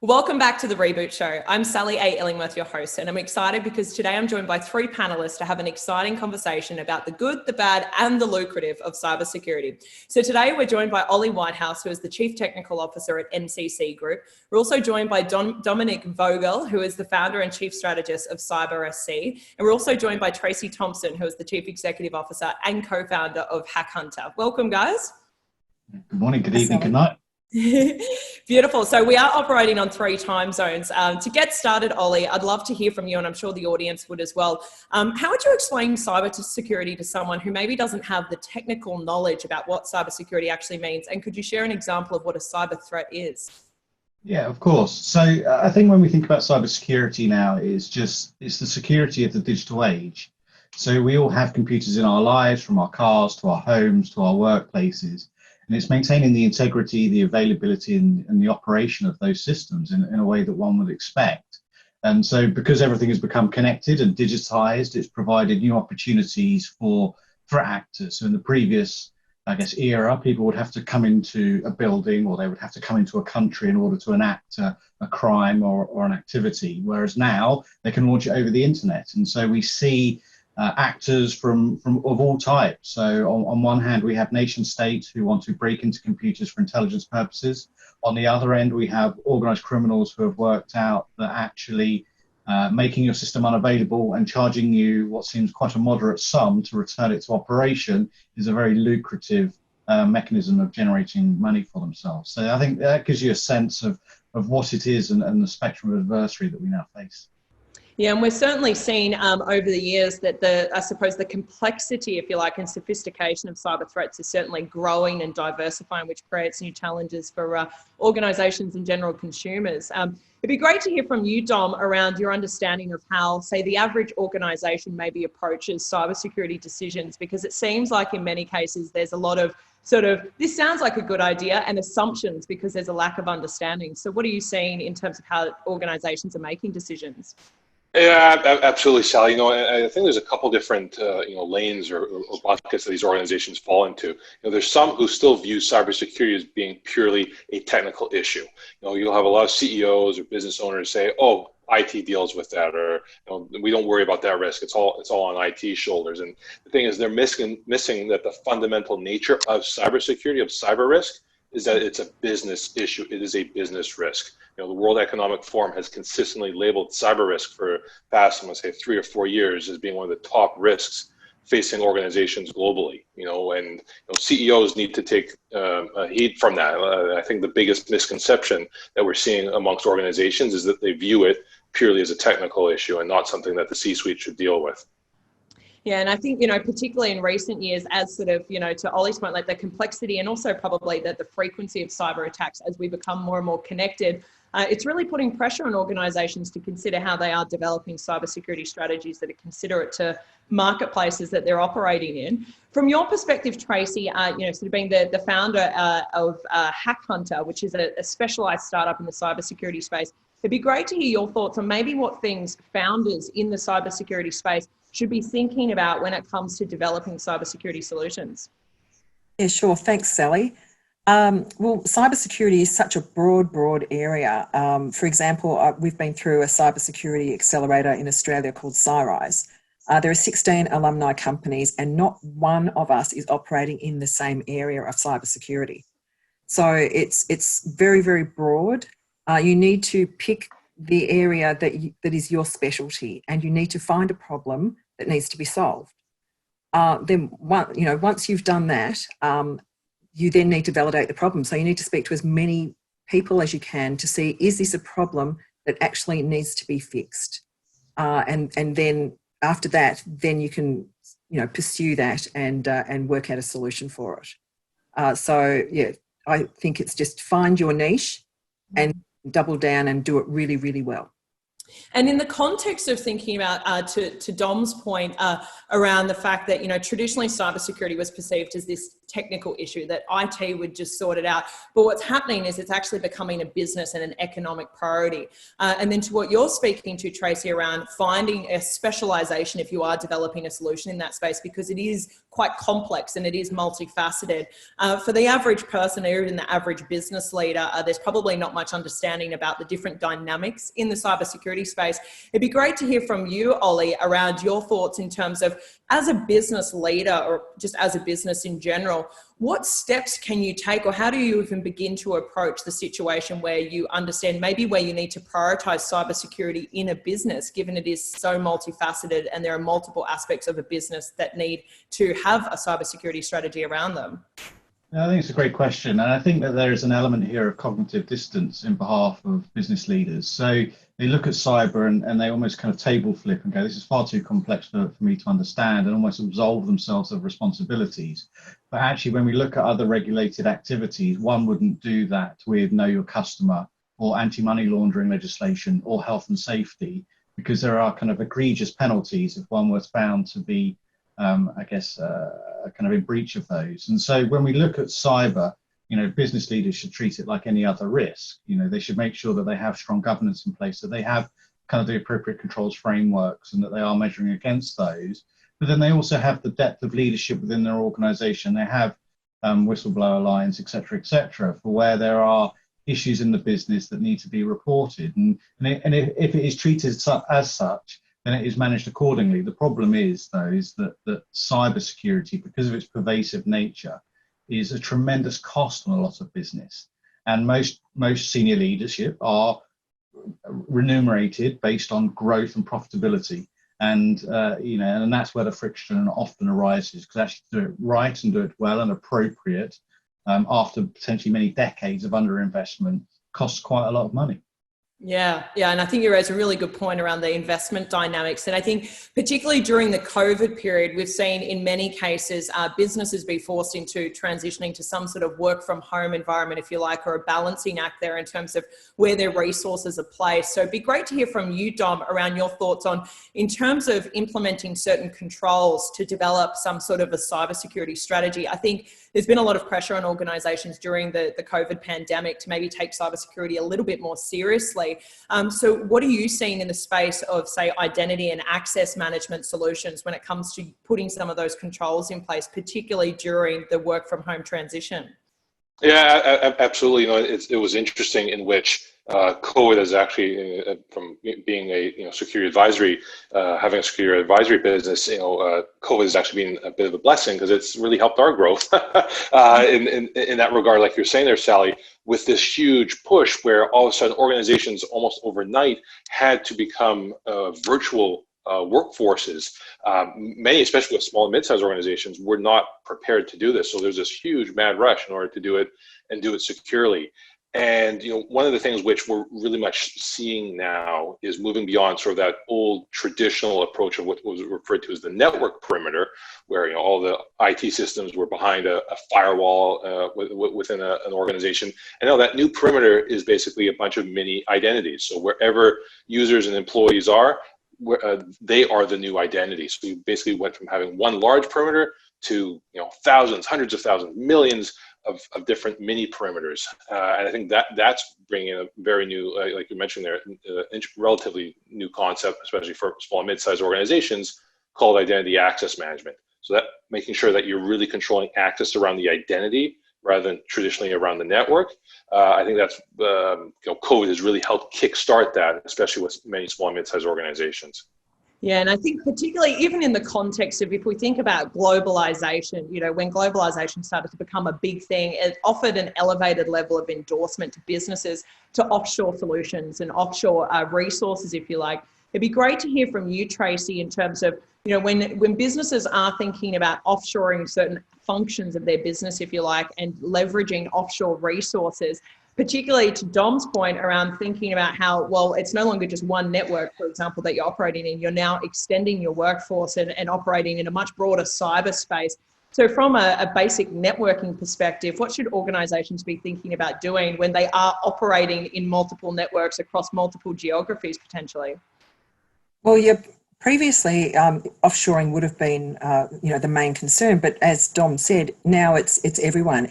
Welcome back to the Reboot Show. I'm Sally A. Illingworth, your host, and I'm excited because today I'm joined by three panelists to have an exciting conversation about the good, the bad, and the lucrative of cybersecurity. So today we're joined by Ollie Whitehouse, who is the Chief Technical Officer at NCC Group. We're also joined by Dominic Vogel, who is the Founder and Chief Strategist of CyberSC. And we're also joined by Tracie Thompson, who is the Chief Executive Officer and Co-Founder of HackHunter. Welcome, guys. Good morning, good evening, good night. Beautiful. So we are operating on 3 time zones. To get started, Ollie, I'd love to hear from you, and I'm sure the audience would as well. How would you explain cybersecurity to someone who maybe doesn't have the technical knowledge about what cybersecurity actually means? And could you share an example of what a cyber threat is? Yeah, of course. So I think when we think about cybersecurity now, it's the security of the digital age. So we all have computers in our lives, from our cars to our homes to our workplaces. And it's maintaining the integrity, the availability, and the operation of those systems in a way that one would expect. And so because everything has become connected and digitized, it's provided new opportunities for threat actors. So in the previous, era, people would have to come into a building, or they would have to come into a country in order to enact a crime or an activity. Whereas now they can launch it over the internet. And so we see actors from of all types. So on one hand, we have nation states who want to break into computers for intelligence purposes. On the other end, we have organized criminals who have worked out that actually making your system unavailable and charging you what seems quite a moderate sum to return it to operation is a very lucrative mechanism of generating money for themselves. So I think that gives you a sense of what it is and the spectrum of adversary that we now face. Yeah, and we're certainly seen over the years that the complexity, if you like, and sophistication of cyber threats is certainly growing and diversifying, which creates new challenges for organisations and general consumers. It'd be great to hear from you, Dom, around your understanding of how, say, the average organisation maybe approaches cybersecurity decisions, because it seems like in many cases there's a lot of this sounds like a good idea and assumptions because there's a lack of understanding. So what are you seeing in terms of how organisations are making decisions? Yeah, absolutely, Sally. I think there's a couple different, lanes or buckets that these organizations fall into. There's some who still view cybersecurity as being purely a technical issue. You'll have a lot of CEOs or business owners say, "Oh, IT deals with that," or "We don't worry about that risk. It's all on IT shoulders." And the thing is, they're missing that the fundamental nature of cybersecurity, of cyber risk, is that it's a business issue. It is a business risk. The World Economic Forum has consistently labeled cyber risk for the past, I'm going to say, 3 or 4 years as being one of the top risks facing organizations globally. And CEOs need to take heed from that. I think the biggest misconception that we're seeing amongst organizations is that they view it purely as a technical issue and not something that the C-suite should deal with. Yeah, and I think, particularly in recent years, as to Ollie's point, like the complexity and also probably the frequency of cyber attacks as we become more and more connected, it's really putting pressure on organisations to consider how they are developing cybersecurity strategies that are considerate to marketplaces that they're operating in. From your perspective, Tracie, being the founder of HackHunter, which is a specialised startup in the cybersecurity space, it'd be great to hear your thoughts on maybe what things founders in the cybersecurity space should be thinking about when it comes to developing cybersecurity solutions. Yeah, sure. Thanks, Sally. Well, cybersecurity is such a broad area. For example, we've been through a cybersecurity accelerator in Australia called CyRise. There are 16 alumni companies and not one of us is operating in the same area of cybersecurity. So it's very, very broad. You need to pick the area that is your specialty, and you need to find a problem that needs to be solved. Then once you've done that, you then need to validate the problem. So you need to speak to as many people as you can to see, is this a problem that actually needs to be fixed? And then after that, then you can pursue that and work out a solution for it. So yeah, I think it's just find your niche and double down and do it really, really well. And in the context of thinking about, to Dom's point, around the fact that, traditionally cybersecurity was perceived as this technical issue, that IT would just sort it out. But what's happening is it's actually becoming a business and an economic priority. And then to what you're speaking to, Tracie, around finding a specialization if you are developing a solution in that space, because it is quite complex and it is multifaceted. For the average person or even the average business leader, there's probably not much understanding about the different dynamics in the cybersecurity space. It'd be great to hear from you, Ollie, around your thoughts in terms of, as a business leader or just as a business in general, what steps can you take, or how do you even begin to approach the situation where you understand maybe where you need to prioritize cybersecurity in a business, given it is so multifaceted and there are multiple aspects of a business that need to have a cybersecurity strategy around them? I think it's a great question. And I think that there is an element here of cognitive distance in behalf of business leaders. So they look at cyber and they almost kind of table flip and go, this is far too complex for me to understand, and almost absolve themselves of responsibilities. But actually, when we look at other regulated activities, one wouldn't do that with Know Your Customer or anti-money laundering legislation or health and safety, because there are kind of egregious penalties if one was found to be kind of in breach of those. And so when we look at cyber, business leaders should treat it like any other risk. They should make sure that they have strong governance in place, that they have kind of the appropriate controls frameworks, and that they are measuring against those. But then they also have the depth of leadership within their organization. They have whistleblower lines, et cetera, for where there are issues in the business that need to be reported. And if it is treated as such, then it is managed accordingly. The problem is, though, that cybersecurity, because of its pervasive nature, is a tremendous cost on a lot of business. And most senior leadership are remunerated based on growth and profitability. And and that's where the friction often arises, because actually to do it right and do it well and appropriate after potentially many decades of underinvestment costs quite a lot of money. Yeah. And I think you raise a really good point around the investment dynamics. And I think particularly during the COVID period, we've seen in many cases businesses be forced into transitioning to some sort of work from home environment, if you like, or a balancing act there in terms of where their resources are placed. So it'd be great to hear from you, Dom, around your thoughts on, in terms of implementing certain controls to develop some sort of a cybersecurity strategy. I think there's been a lot of pressure on organizations during the COVID pandemic to maybe take cybersecurity a little bit more seriously. So what are you seeing in the space of, say, identity and access management solutions when it comes to putting some of those controls in place, particularly during the work from home transition? Yeah, absolutely. It was interesting in which COVID is actually, from being a security advisory, having a security advisory business, COVID has actually been a bit of a blessing, because it's really helped our growth in that regard, like you're saying there, Sally, with this huge push where all of a sudden organizations almost overnight had to become virtual workforces. Many, especially with small and mid-sized organizations, were not prepared to do this. So there's this huge mad rush in order to do it and do it securely. And one of the things which we're really much seeing now is moving beyond sort of that old traditional approach of what was referred to as the network perimeter, where all the IT systems were behind a firewall within an organization. And now that new perimeter is basically a bunch of mini identities. So wherever users and employees are, they are the new identity. So we basically went from having one large perimeter to thousands, hundreds of thousands, millions of different mini perimeters, and I think that's bringing a very new, like you mentioned there, relatively new concept, especially for small and mid-sized organizations, called identity access management. So that making sure that you're really controlling access around the identity rather than traditionally around the network. I think that's COVID has really helped kickstart that, especially with many small and mid-sized organizations. Yeah, and I think particularly even in the context of, if we think about globalization, when globalization started to become a big thing, it offered an elevated level of endorsement to businesses to offshore solutions and offshore resources, if you like. It'd be great to hear from you, Tracie, in terms of, when businesses are thinking about offshoring certain functions of their business, if you like, and leveraging offshore resources, particularly to Dom's point around thinking about how, well, it's no longer just one network, for example, that you're operating in. You're now extending your workforce and operating in a much broader cyberspace. So from a basic networking perspective, what should organizations be thinking about doing when they are operating in multiple networks across multiple geographies potentially? Well, you're Previously, offshoring would have been, the main concern, but as Dom said, now it's everyone.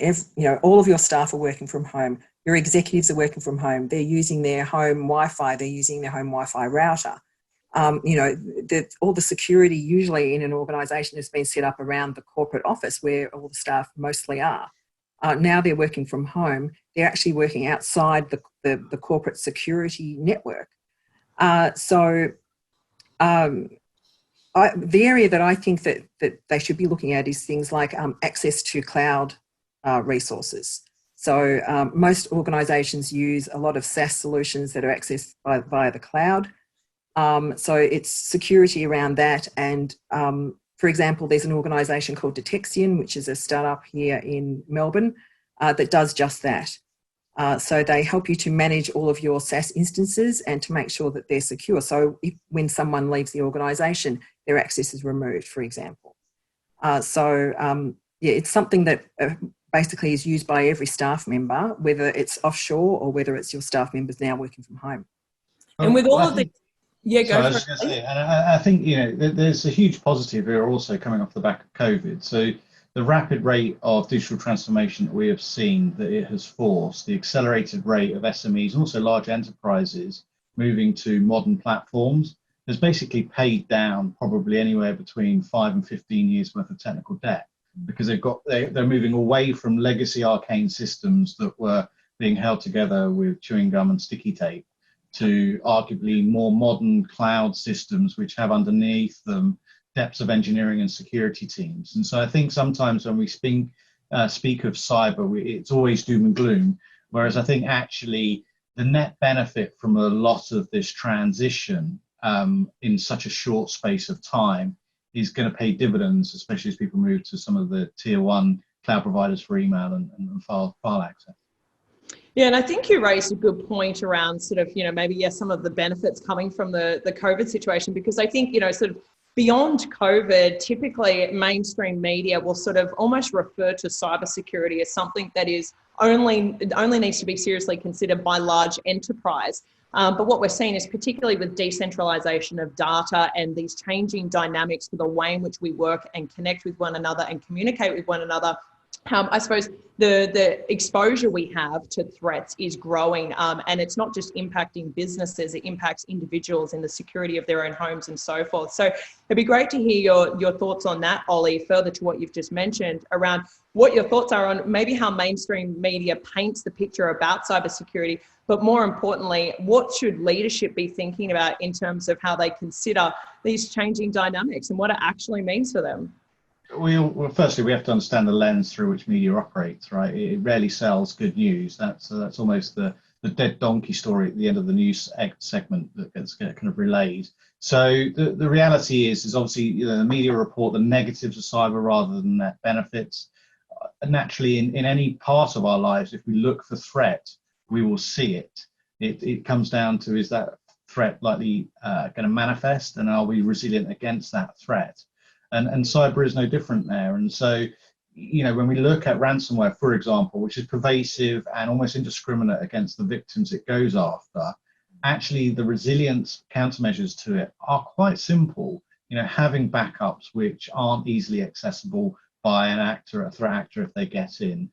All of your staff are working from home. Your executives are working from home. They're using their home Wi-Fi. They're using their home Wi-Fi router. All the security usually in an organisation has been set up around the corporate office where all the staff mostly are. Now they're working from home. They're actually working outside the corporate security network. The area that I think that they should be looking at is things like access to cloud resources. So most organisations use a lot of SaaS solutions that are accessed via the cloud. So it's security around that. And for example, there's an organisation called Detection, which is a startup here in Melbourne that does just that. So they help you to manage all of your SaaS instances and to make sure that they're secure. So when someone leaves the organisation, their access is removed, for example. It's something that basically is used by every staff member, whether it's offshore or whether it's your staff members now working from home. And with all of the... Yeah, go for it. And I think, there's a huge positive here also coming off the back of COVID. So the rapid rate of digital transformation that we have seen that it has forced, the accelerated rate of SMEs and also large enterprises moving to modern platforms has basically paid down probably anywhere between 5 and 15 years worth of technical debt, because they're moving away from legacy arcane systems that were being held together with chewing gum and sticky tape to arguably more modern cloud systems which have underneath them depths of engineering and security teams. And so I think sometimes when we speak of cyber, it's always doom and gloom, whereas I think actually the net benefit from a lot of this transition in such a short space of time is going to pay dividends, especially as people move to some of the tier one cloud providers for email and file access. Yeah, and I think you raised a good point around sort of, maybe, yes, some of the benefits coming from the COVID situation, because I think, sort of beyond COVID, typically mainstream media will sort of almost refer to cybersecurity as something that is only needs to be seriously considered by large enterprise. But what we're seeing is, particularly with decentralization of data and these changing dynamics for the way in which we work and connect with one another and communicate with one another, I suppose the exposure we have to threats is growing, and it's not just impacting businesses, it impacts individuals in the security of their own homes and so forth. So it'd be great to hear your thoughts on that, Ollie, further to what you've just mentioned around what your thoughts are on maybe how mainstream media paints the picture about cybersecurity, but more importantly, what should leadership be thinking about in terms of how they consider these changing dynamics and what it actually means for them? Well, firstly, we have to understand the lens through which media operates, right? It rarely sells good news. That's almost the dead donkey story at the end of the news segment that gets kind of relayed. So the reality is obviously the media report the negatives of cyber rather than net benefits. Naturally, in any part of our lives, if we look for threat, we will see it. It comes down to, is that threat likely going to manifest, and are we resilient against that threat? And cyber is no different there. And so, when we look at ransomware, for example, which is pervasive and almost indiscriminate against the victims it goes after, actually the resilience countermeasures to it are quite simple. Having backups which aren't easily accessible by a threat actor if they get in,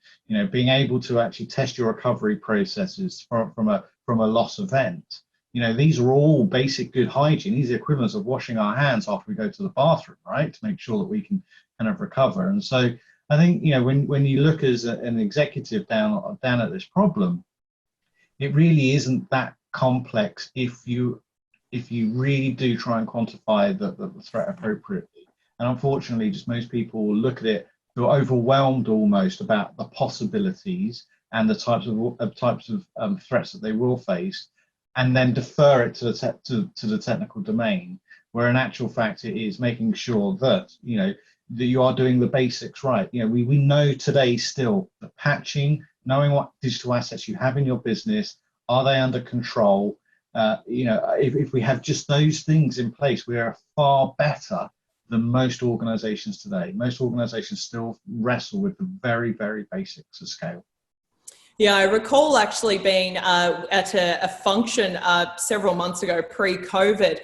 being able to actually test your recovery processes from a loss event. These are all basic good hygiene. These are equivalents of washing our hands after we go to the bathroom, right? To make sure that we can kind of recover. And so I think, when you look as an executive down at this problem, it really isn't that complex if you really do try and quantify the threat appropriately. And unfortunately, just most people look at it, feel overwhelmed almost about the possibilities and the types of threats that they will face, and then defer it to the technical domain, where in actual fact it is making sure that that you are doing the basics right. We know today still that patching, knowing what digital assets you have in your business, are they under control? If we have just those things in place, we are far better than most organizations today. Most organizations still wrestle with the very, very basics of scale. Yeah, I recall actually being at a function several months ago, pre-COVID,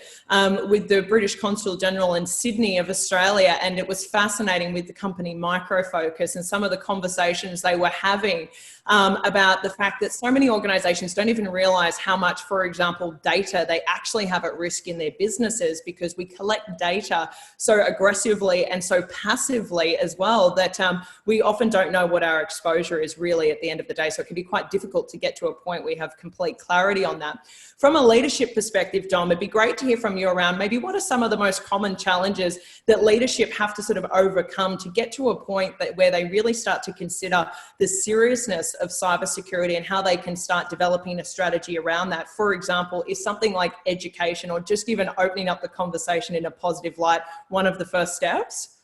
with the British Consul General in Sydney of Australia, and it was fascinating with the company Micro Focus and some of the conversations they were having about the fact that so many organisations don't even realise how much, for example, data they actually have at risk in their businesses, because we collect data so aggressively and so passively as well that we often don't know what our exposure is really at the end of the day. So it can be quite difficult to get to a point where we have complete clarity on that. From a leadership perspective, Dom, it'd be great to hear from you around maybe what are some of the most common challenges that leadership have to sort of overcome to get to a point that where they really start to consider the seriousness of cybersecurity and how they can start developing a strategy around that. For example, is something like education or just even opening up the conversation in a positive light one of the first steps?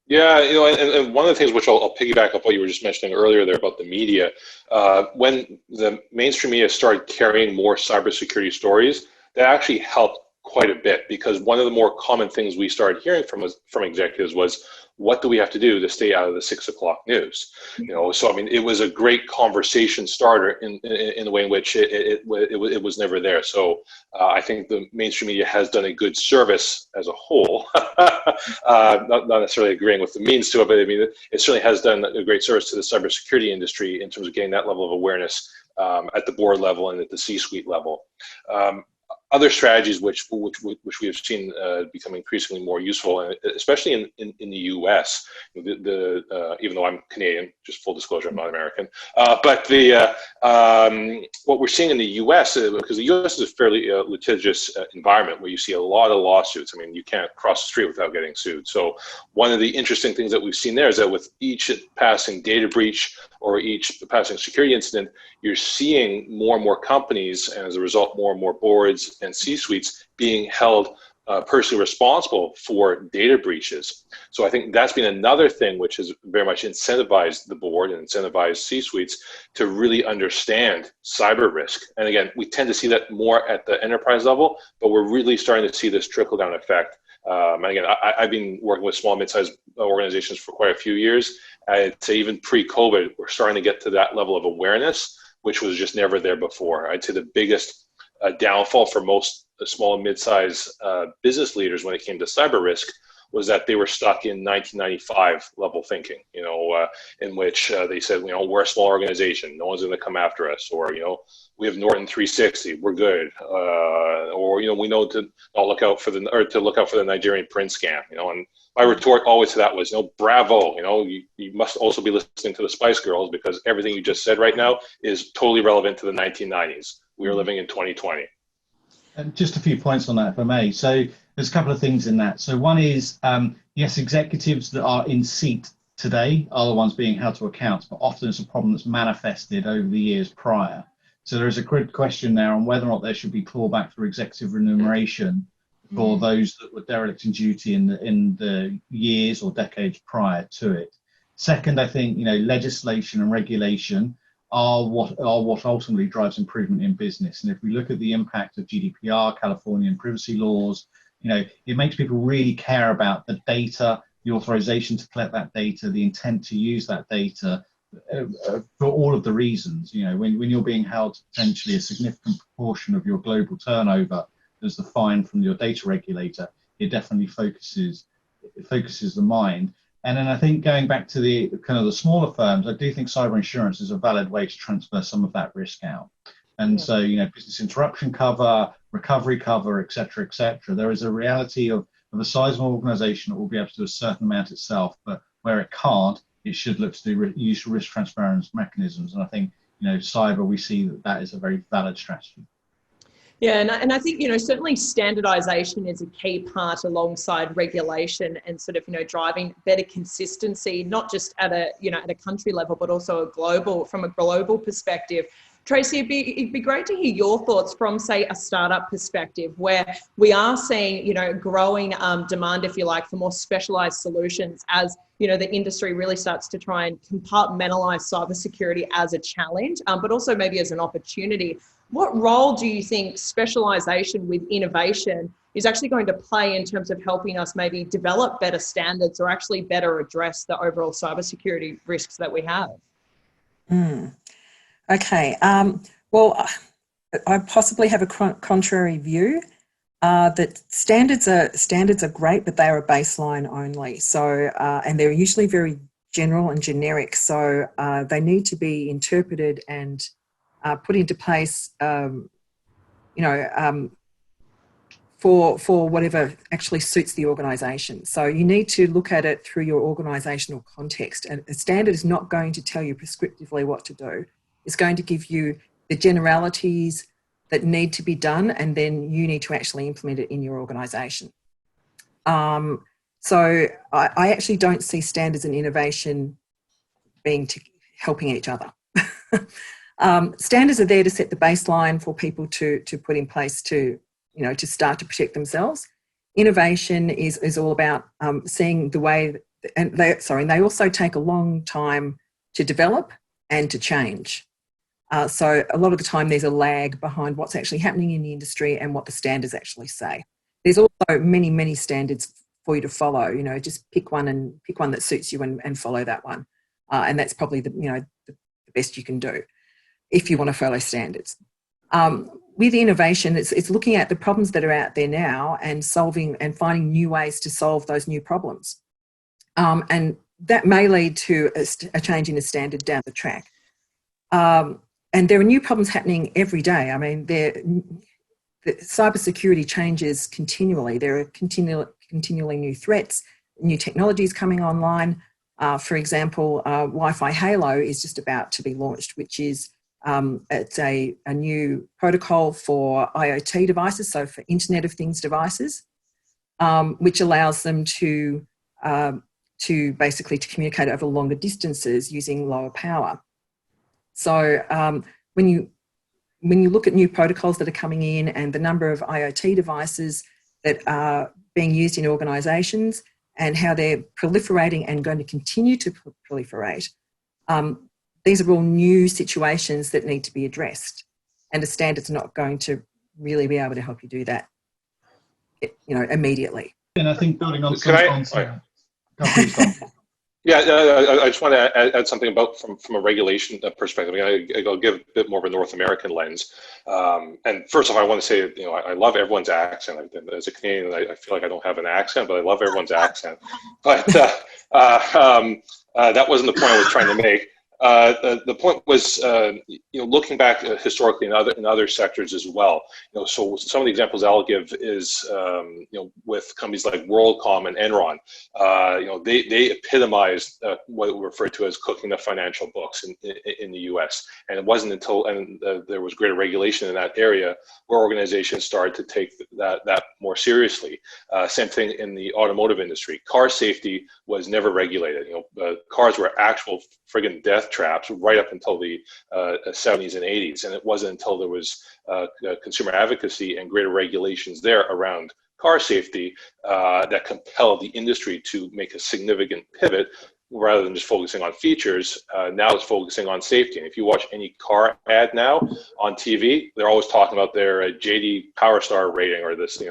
Yeah, and one of the things which I'll piggyback up what you were just mentioning earlier there about the media, when the mainstream media started carrying more cybersecurity stories, that actually helped quite a bit, because one of the more common things we started hearing from executives was, what do we have to do to stay out of the 6 o'clock news? So I mean, it was a great conversation starter in the way in which it was never there. So I think the mainstream media has done a good service as a whole. Not necessarily agreeing with the means to it, but I mean, it certainly has done a great service to the cybersecurity industry in terms of getting that level of awareness at the board level and at the C-suite level. Other strategies which we have seen become increasingly more useful, and especially in the U.S. Even though I'm Canadian, just full disclosure, I'm not American. But what we're seeing in the U.S. Because the U.S. is a fairly litigious environment where you see a lot of lawsuits. I mean, you can't cross the street without getting sued. So one of the interesting things that we've seen there is that with each passing data breach or each passing security incident, you're seeing more and more companies, and as a result, more and more boards and C-suites being held personally responsible for data breaches. So I think that's been another thing which has very much incentivized the board and incentivized C-suites to really understand cyber risk. And again, we tend to see that more at the enterprise level, but we're really starting to see this trickle-down effect. And again, I've been working with small, mid-sized organizations for quite a few years. I'd say even pre-COVID, we're starting to get to that level of awareness, which was just never there before. I'd say the biggest downfall for most small and mid-sized business leaders when it came to cyber risk was that they were stuck in 1995 level thinking, in which they said, we're a small organization, no one's going to come after us, or, we have Norton 360, we're good, or, we know to not look out for the Nigerian print scam, and my retort always to that was, bravo, you must also be listening to the Spice Girls, because everything you just said right now is totally relevant to the 1990s. We are living in 2020. And just a few points on that, if I may. So there's a couple of things in that. So one is, yes, executives that are in seat today are the ones being held to account, but often it's a problem that's manifested over the years prior. So there is a good question there on whether or not there should be clawback for executive remuneration for those that were derelict in duty in the years or decades prior to it. Second, I think legislation and regulation are what ultimately drives improvement in business. And if we look at the impact of GDPR, Californian privacy laws, it makes people really care about the data, the authorization to collect that data, the intent to use that data, for all of the reasons. When you're being held to potentially a significant proportion of your global turnover as the fine from your data regulator, it definitely focuses the mind. And then I think going back to the kind of the smaller firms, I do think cyber insurance is a valid way to transfer some of that risk out. And so, business interruption cover, recovery cover, et cetera, there is a reality of a sizable organization that will be able to do a certain amount itself, but where it can't, it should look to use risk transference mechanisms. And I think, cyber, we see that is a very valid strategy. Yeah, and I think, certainly standardization is a key part alongside regulation and sort of, driving better consistency, not just at a country level, but also from a global perspective. Tracie, it'd be great to hear your thoughts from, say, a startup perspective, where we are seeing, growing demand, if you like, for more specialized solutions as, the industry really starts to try and compartmentalize cybersecurity as a challenge, but also maybe as an opportunity. What role do you think specialization with innovation is actually going to play in terms of helping us maybe develop better standards or actually better address the overall cybersecurity risks that we have? Okay. Well, I possibly have a contrary view. That standards are great, but they are a baseline only. So, and they're usually very general and generic. So they need to be interpreted and put into place, for whatever actually suits the organisation. So you need to look at it through your organisational context. And a standard is not going to tell you prescriptively what to do. It's going to give you the generalities that need to be done, and then you need to actually implement it in your organisation. So I actually don't see standards and innovation being helping each other. Standards are there to set the baseline for people to put in place to start to protect themselves. Innovation is all about seeing the way, and they also take a long time to develop and to change. So a lot of the time there's a lag behind what's actually happening in the industry and what the standards actually say. There's also many, many standards for you to follow. Just pick one that suits you and follow that one. And that's probably the best you can do if you want to follow standards. With innovation, it's looking at the problems that are out there now and solving and finding new ways to solve those new problems. And that may lead to a change in a standard down the track. And there are new problems happening every day. I mean, the cybersecurity changes continually. There are continually new threats, new technologies coming online. For example, Wi-Fi Halo is just about to be launched, which is it's a new protocol for IoT devices, so for Internet of Things devices, which allows them to basically communicate over longer distances using lower power. So when you look at new protocols that are coming in and the number of IoT devices that are being used in organisations and how they're proliferating and going to continue to proliferate, these are all new situations that need to be addressed, and a standard's not going to really be able to help you do that, immediately. And I think building on Yeah, I just want to add something about from a regulation perspective. I'll give a bit more of a North American lens. And first off, I want to say, I love everyone's accent. As a Canadian, I feel like I don't have an accent, but I love everyone's accent. But that wasn't the point I was trying to make. The point was, looking back historically in other sectors as well. So some of the examples I'll give is, with companies like WorldCom and Enron. They epitomized what we refer to as cooking the financial books in the U.S. And it wasn't until there was greater regulation in that area where organizations started to take that more seriously. Same thing in the automotive industry. Car safety was never regulated. Cars were actual friggin' death traps right up until the 70s and 80s. And it wasn't until there was consumer advocacy and greater regulations there around car safety that compelled the industry to make a significant pivot. Rather than just focusing on features, now it's focusing on safety. And if you watch any car ad now on TV, they're always talking about their JD Power Star rating or this,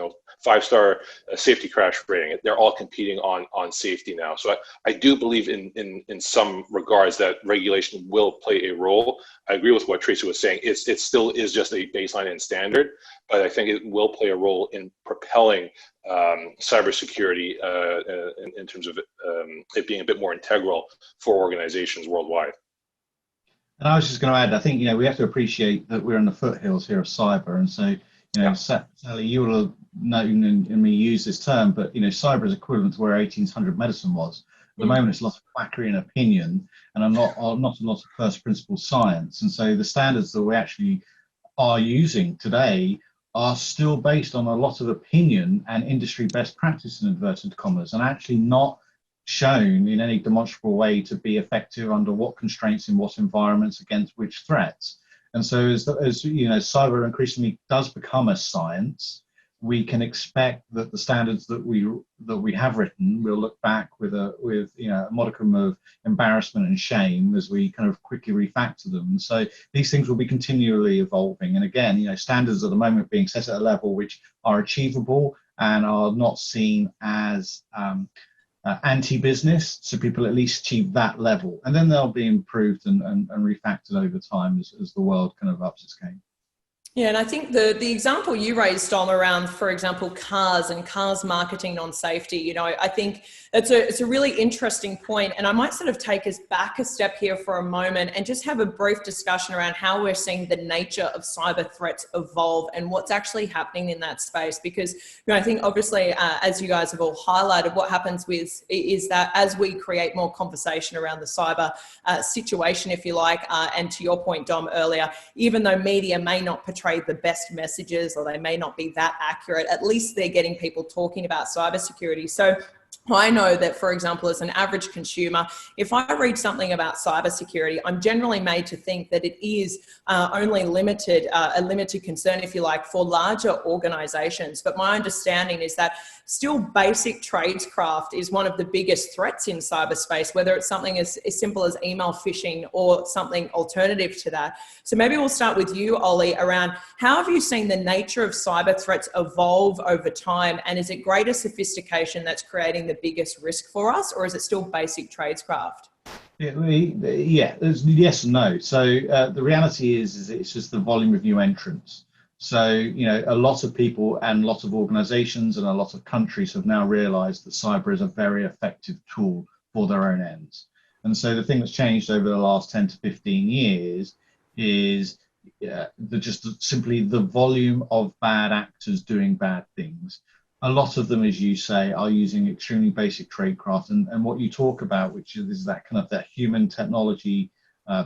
5-star safety crash rating. They're all competing on safety now. So I do believe in some regards that regulation will play a role. I agree with what Tracie was saying. It still is just a baseline and standard, but I think it will play a role in propelling cybersecurity in terms of it being a bit more integral for organizations worldwide. And I was just going to add, I think, we have to appreciate that we're in the foothills here of cyber. And so, Sally, you will have known and me use this term, but, cyber is equivalent to where 1800 medicine was. At the moment, it's a lot of quackery and opinion, and not a lot of first principle science. And so the standards that we actually are using today are still based on a lot of opinion and industry best practice in inverted commas, and actually not shown in any demonstrable way to be effective under what constraints in what environments against which threats. And so as cyber increasingly does become a science, we can expect that the standards that we have written will look back with a modicum of embarrassment and shame as we kind of quickly refactor them. And so these things will be continually evolving. And again, standards at the moment being set at a level which are achievable and are not seen as anti-business, so people at least achieve that level, and then they'll be improved and refactored over time as the world kind of ups its game. Yeah, and I think the example you raised, Dom, around, for example, cars and cars marketing on safety, you know, I think it's a really interesting point. And I might sort of take us back a step here for a moment and just have a brief discussion around how we're seeing the nature of cyber threats evolve and what's actually happening in that space. Because, you know, I think obviously, as you guys have all highlighted, what happens is that as we create more conversation around the cyber situation, if you like, and to your point, Dom, earlier, even though media may not portray the best messages or they may not be that accurate, at least they're getting people talking about cybersecurity. So I know that, for example, as an average consumer, if I read something about cybersecurity, I'm generally made to think that it is only a limited concern, if you like, for larger organizations. But my understanding is that still basic tradescraft is one of the biggest threats in cyberspace, whether it's something as simple as email phishing or something alternative to that. So maybe we'll start with you, Ollie, around how have you seen the nature of cyber threats evolve over time? And is it greater sophistication that's creating the biggest risk for us, or is it still basic tradescraft? Yeah, there's yes and no. So the reality is it's just the volume of new entrants. So, you know, a lot of people and a lot of organizations and a lot of countries have now realized that cyber is a very effective tool for their own ends. And so the thing that's changed over the last 10 to 15 years is simply the volume of bad actors doing bad things. A lot of them, as you say, are using extremely basic tradecraft. And what you talk about, which is that kind of that human technology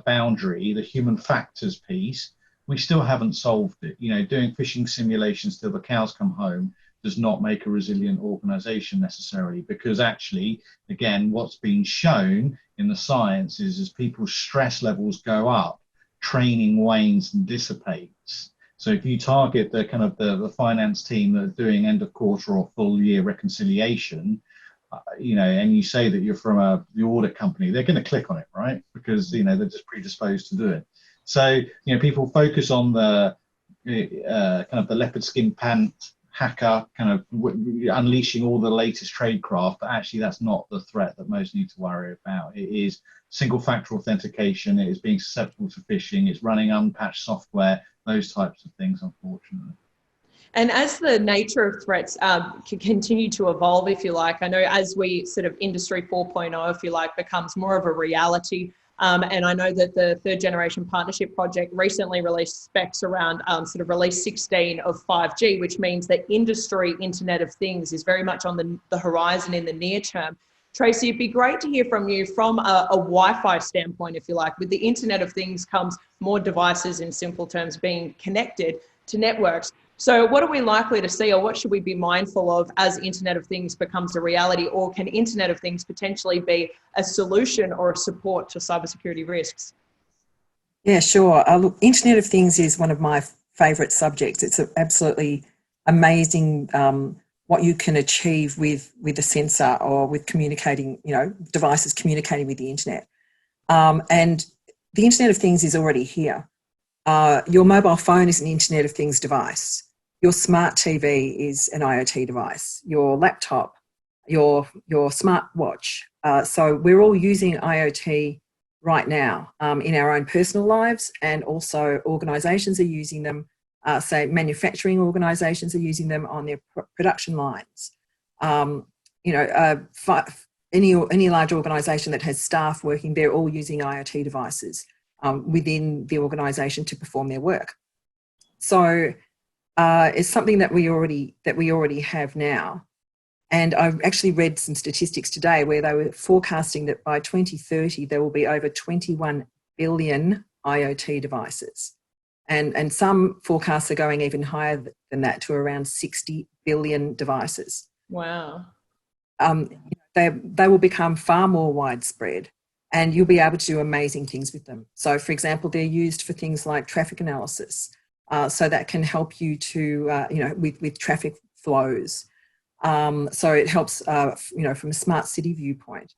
boundary, the human factors piece, we still haven't solved it. You know, doing phishing simulations till the cows come home does not make a resilient organization necessarily, because actually, again, what's been shown in the science is as people's stress levels go up, training wanes and dissipates. So if you target the kind of the finance team that are doing end of quarter or full year reconciliation, you know, and you say that you're from the audit company, they're going to click on it, right? Because, you know, they're just predisposed to do it. So, you know, people focus on the kind of the leopard skin pant hacker kind of unleashing all the latest tradecraft, but actually that's not the threat that most need to worry about. It is single factor authentication, it is being susceptible to phishing, it's running unpatched software, those types of things, unfortunately. And as the nature of threats can continue to evolve, if you like, I know as we sort of industry 4.0, if you like, becomes more of a reality. And I know that the Third Generation Partnership Project recently released specs around sort of release 16 of 5G, which means that industry Internet of Things is very much on the horizon in the near term. Tracie, it'd be great to hear from you from a Wi-Fi standpoint, if you like. With the Internet of Things comes more devices, in simple terms, being connected to networks. So what are we likely to see, or what should we be mindful of as Internet of Things becomes a reality? Or can Internet of Things potentially be a solution or a support to cybersecurity risks? Yeah, sure. Look, Internet of Things is one of my favourite subjects. It's absolutely amazing what you can achieve with a sensor or with communicating, you know, devices communicating with the internet. And the Internet of Things is already here. Your mobile phone is an Internet of Things device. Your smart TV is an IoT device. Your laptop, your smartwatch. So we're all using IoT right now in our own personal lives, and also organisations are using them. Say manufacturing organisations are using them on their production lines. You know, any large organisation that has staff working, they're all using IoT devices within the organisation to perform their work. So it's something that we already have now. And I actually read some statistics today where they were forecasting that by 2030 there will be over 21 billion IoT devices. And some forecasts are going even higher than that, to around 60 billion devices. Wow. They will become far more widespread, and you'll be able to do amazing things with them. So, for example, they're used for things like traffic analysis. So that can help you to, you know, with traffic flows. So it helps, you know, from a smart city viewpoint.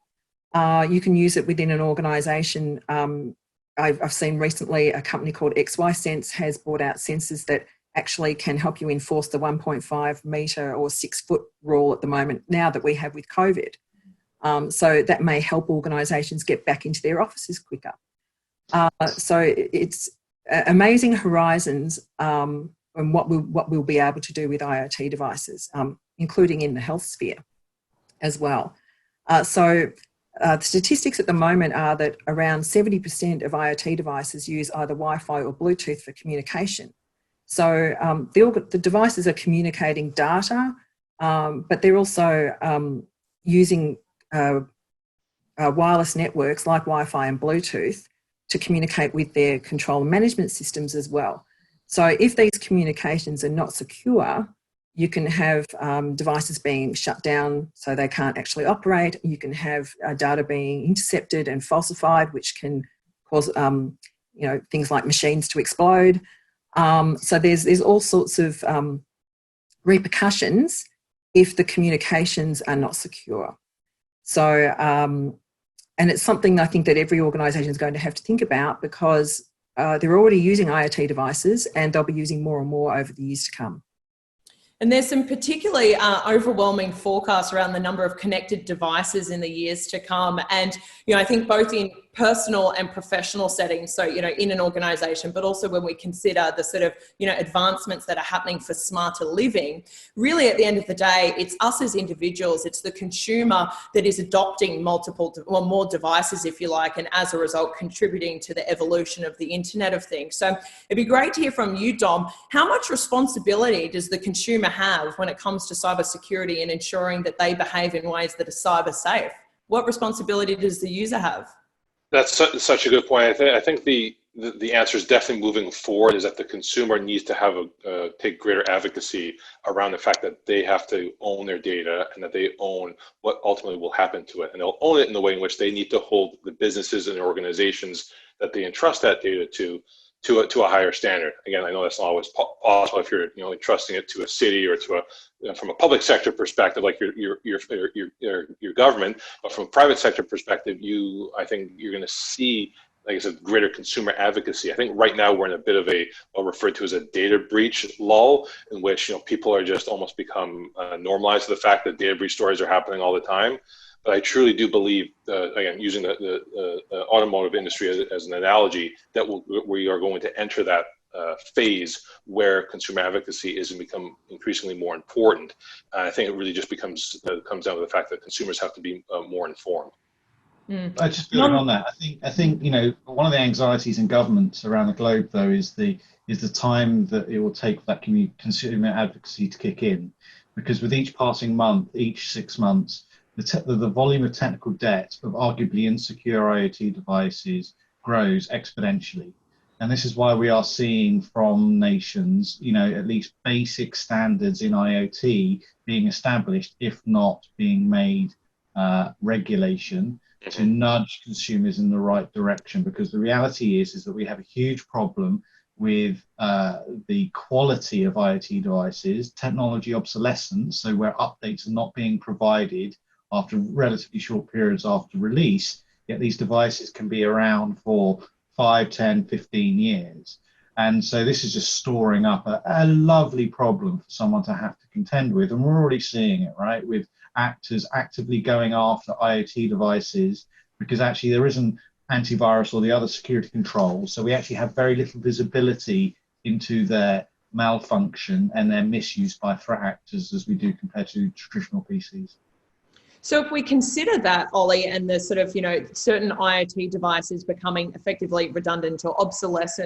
You can use it within an organisation. I've seen recently a company called XYSense has brought out sensors that actually can help you enforce the 1.5 metre or 6 foot rule at the moment, now that we have with COVID. So that may help organisations get back into their offices quicker. So it's amazing horizons and what we'll be able to do with IoT devices, including in the health sphere as well. The statistics at the moment are that around 70% of IoT devices use either Wi-Fi or Bluetooth for communication. So the devices are communicating data, but they're also using wireless networks like Wi-Fi and Bluetooth to communicate with their control and management systems as well. So if these communications are not secure, you can have devices being shut down so they can't actually operate. You can have data being intercepted and falsified, which can cause things like machines to explode. So there's all sorts of repercussions if the communications are not secure. So, and it's something I think that every organisation is going to have to think about, because they're already using IoT devices and they'll be using more and more over the years to come. And there's some particularly overwhelming forecasts around the number of connected devices in the years to come. And, I think both in personal and professional settings, so, in an organisation, but also when we consider the sort of, advancements that are happening for smarter living, really at the end of the day, it's us as individuals, it's the consumer that is adopting multiple or more devices, if you like, and as a result, contributing to the evolution of the Internet of Things. So it'd be great to hear from you, Dom. How much responsibility does the consumer have when it comes to cybersecurity and ensuring that they behave in ways that are cyber safe? What responsibility does the user have? That's such a good point. I think the answer is definitely moving forward is that the consumer needs to have take greater advocacy around the fact that they have to own their data and that they own what ultimately will happen to it. And they'll own it in the way in which they need to hold the businesses and organizations that they entrust that data to a higher standard. Again, I know that's not always possible if you're entrusting it to a city or to from a public sector perspective, like your government, but from a private sector perspective, I think you're going to see, like I said, greater consumer advocacy. I think right now we're in a bit of what referred to as a data breach lull, in which people are just almost become normalized to the fact that data breach stories are happening all the time. But I truly do believe, again, using the automotive industry as an analogy, that we are going to enter that phase where consumer advocacy is going to become increasingly more important. I think it really just comes down to the fact that consumers have to be more informed. Just building on that, I think one of the anxieties in governments around the globe, though, is the time that it will take for that consumer advocacy to kick in, because with each passing month, each 6 months, the volume of technical debt of arguably insecure IoT devices grows exponentially. And this is why we are seeing from nations, at least basic standards in IoT being established, if not being made regulation, to nudge consumers in the right direction. Because the reality is that we have a huge problem with the quality of IoT devices, technology obsolescence, so where updates are not being provided after relatively short periods after release, yet these devices can be around for 5, 10, 15 years. And so this is just storing up a lovely problem for someone to have to contend with. And we're already seeing it, right, with actors actively going after IoT devices, because actually there isn't antivirus or the other security controls. So we actually have very little visibility into their malfunction and their misuse by threat actors as we do compared to traditional PCs. So if we consider that, Ollie, and the sort of, certain IoT devices becoming effectively redundant or obsolete,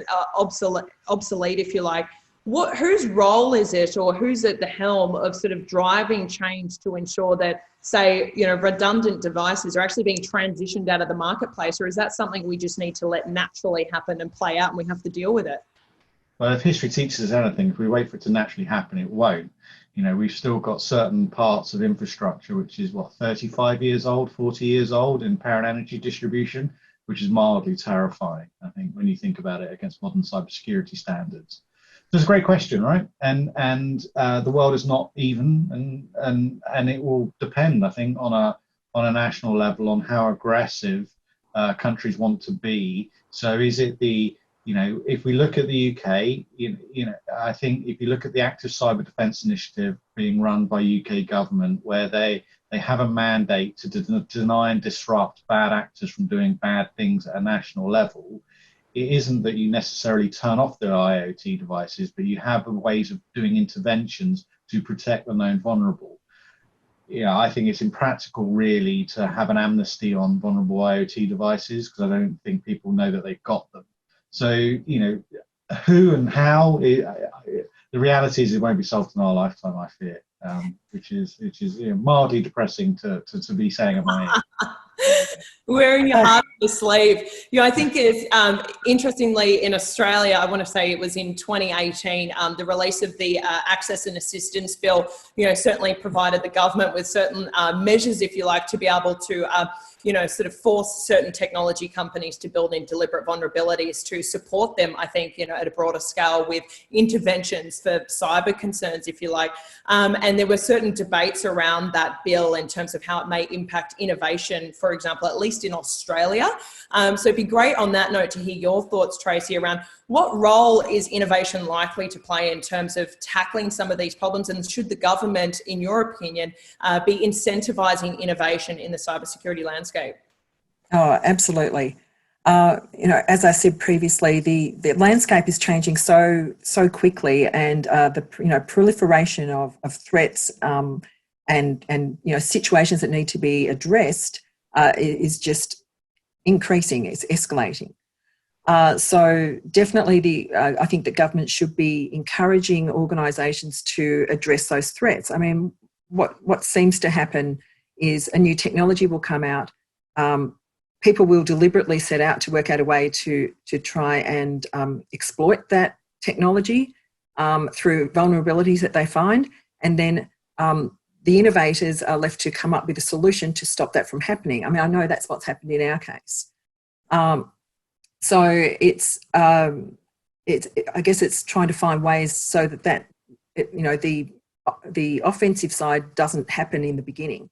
if you like, whose role is it, or who's at the helm of sort of driving change to ensure that, say, redundant devices are actually being transitioned out of the marketplace? Or is that something we just need to let naturally happen and play out and we have to deal with it? Well, if history teaches us anything, if we wait for it to naturally happen, it won't. We've still got certain parts of infrastructure, which is 35 years old, 40 years old in power and energy distribution, which is mildly terrifying, I think, when you think about it against modern cybersecurity standards. So it's a great question, right? And the world is not even, and it will depend, I think, on a national level on how aggressive countries want to be. So is it the You know, if we look at the UK, I think if you look at the Active Cyber Defence Initiative being run by UK government, where they have a mandate to deny and disrupt bad actors from doing bad things at a national level, it isn't that you necessarily turn off the IoT devices, but you have ways of doing interventions to protect the known vulnerable. Yeah, I think it's impractical really to have an amnesty on vulnerable IoT devices, because I don't think people know that they've got them. So, you know, who and how, the reality is it won't be solved in our lifetime, I fear, which is mildly depressing to be saying at my age. Wearing your heart on your sleeve. I think it's interestingly in Australia, I want to say it was in 2018, the release of the Access and Assistance Bill, certainly provided the government with certain measures, if you like, to be able to sort of force certain technology companies to build in deliberate vulnerabilities to support them, I think, at a broader scale with interventions for cyber concerns, if you like. And there were certain debates around that bill in terms of how it may impact innovation, for example, at least in Australia. So it'd be great on that note to hear your thoughts, Tracie, around what role is innovation likely to play in terms of tackling some of these problems, and should the government, in your opinion, be incentivising innovation in the cybersecurity landscape? Oh, absolutely. As I said previously, the landscape is changing so quickly, and the proliferation of threats and situations that need to be addressed is just increasing. It's escalating. So definitely I think that government should be encouraging organisations to address those threats. I mean, what seems to happen is a new technology will come out. People will deliberately set out to work out a way to try and exploit that technology through vulnerabilities that they find, and then the innovators are left to come up with a solution to stop that from happening. I mean, I know that's what's happened in our case. So I guess it's trying to find ways so that the offensive side doesn't happen in the beginning.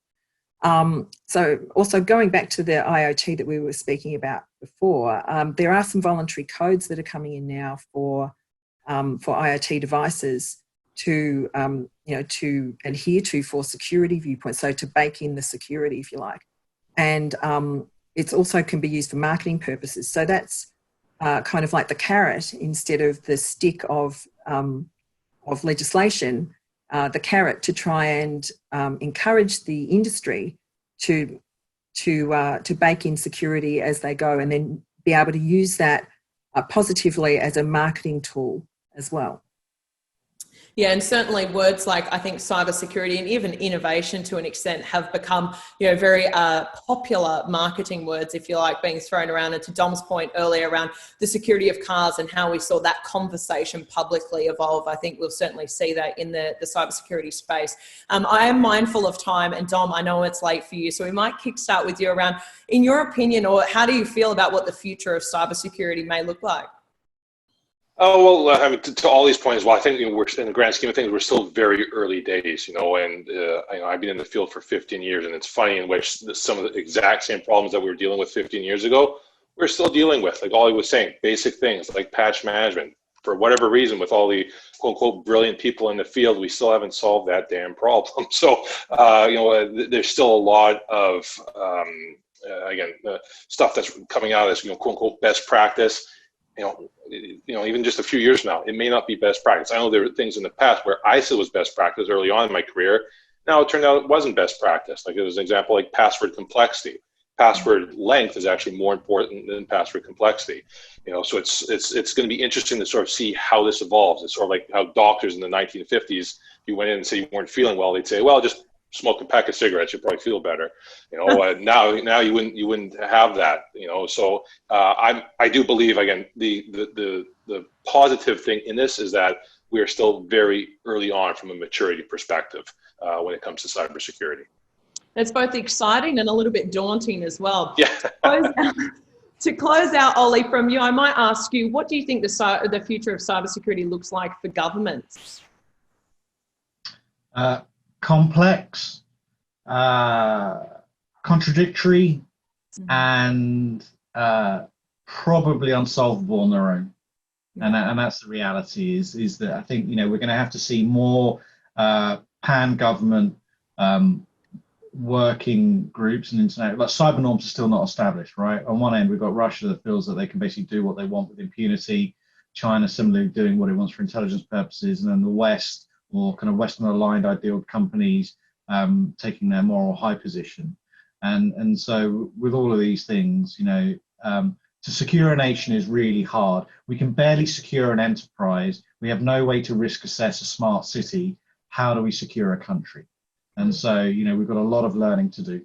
So also going back to the IoT that we were speaking about before, there are some voluntary codes that are coming in now for IoT devices to adhere to for security viewpoints, so to bake in the security, if you like. And it's also can be used for marketing purposes. So that's kind of like the carrot instead of the stick of legislation. The carrot to try and encourage the industry to bake in security as they go, and then be able to use that positively as a marketing tool as well. Yeah, and certainly words like, I think, cybersecurity and even innovation to an extent have become, very popular marketing words, if you like, being thrown around. And to Dom's point earlier around the security of cars and how we saw that conversation publicly evolve, I think we'll certainly see that in the cybersecurity space. I am mindful of time, and Dom, I know it's late for you, so we might kickstart with you around, in your opinion, or how do you feel about what the future of cybersecurity may look like? Oh, well, I mean, to Ollie's point as well, I think we're in the grand scheme of things, we're still very early days, and I've been in the field for 15 years, and it's funny in which some of the exact same problems that we were dealing with 15 years ago, we're still dealing with. Like Ollie was saying, basic things like patch management. For whatever reason, with all the quote unquote brilliant people in the field, we still haven't solved that damn problem. So, there's still a lot of stuff that's coming out as quote unquote best practice. Even just a few years from now, it may not be best practice. I know there were things in the past where ISO was best practice early on in my career. Now it turned out it wasn't best practice. Like, it was an example like password complexity. Password length is actually more important than password complexity. So it's going to be interesting to sort of see how this evolves. It's sort of like how doctors in the 1950s, you went in and said you weren't feeling well, they'd say, well, just smoke a pack of cigarettes, you'll probably feel better. Now you wouldn't have that. So I do believe, again, the positive thing in this is that we are still very early on from a maturity perspective when it comes to cybersecurity. It's both exciting and a little bit daunting as well. Yeah. To close out, Ollie, from you, I might ask you, what do you think the future of cybersecurity looks like for governments? Complex, contradictory, and probably unsolvable on their own. And that's the reality is that I think, we're going to have to see more pan-government working groups and internet, like cyber norms are still not established, right? On one end, we've got Russia that feels that they can basically do what they want with impunity, China similarly doing what it wants for intelligence purposes, and then the West, or kind of Western aligned ideal companies taking their moral high position. And so with all of these things, to secure a nation is really hard. We can barely secure an enterprise. We have no way to risk assess a smart city. How do we secure a country? And so, we've got a lot of learning to do.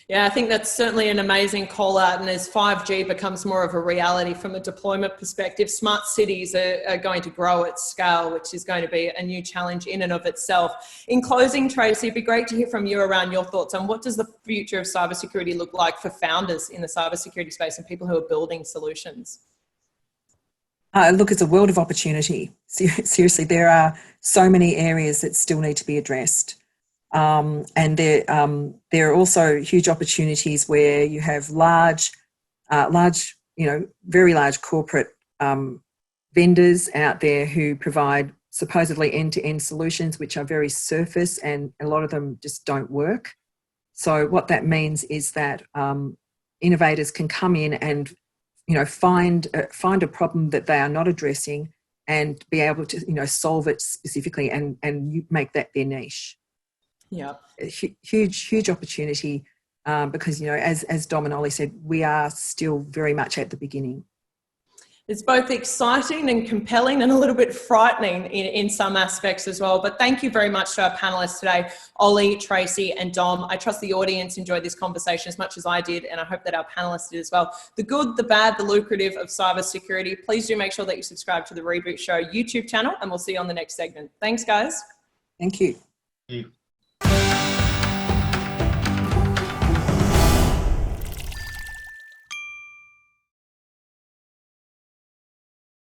Yeah, I think that's certainly an amazing call out. And as 5G becomes more of a reality from a deployment perspective, smart cities are going to grow at scale, which is going to be a new challenge in and of itself. In closing, Tracie, it'd be great to hear from you around your thoughts on what does the future of cybersecurity look like for founders in the cybersecurity space and people who are building solutions? Look, it's a world of opportunity. Seriously, there are so many areas that still need to be addressed. And there are also huge opportunities where you have very large corporate vendors out there who provide supposedly end-to-end solutions, which are very surface, and a lot of them just don't work. So what that means is that innovators can come in and find a problem that they are not addressing and be able to solve it specifically and make that their niche. Yeah, huge opportunity because as Dom and Ollie said, we are still very much at the beginning. It's both exciting and compelling and a little bit frightening in some aspects as well. But thank you very much to our panelists today, Ollie, Tracie and Dom. I trust the audience enjoyed this conversation as much as I did, and I hope that our panelists did as well. The good, the bad, the lucrative of cybersecurity. Please do make sure that you subscribe to the Reboot Show YouTube channel, and we'll see you on the next segment. Thanks, guys. Thank you. Thank you.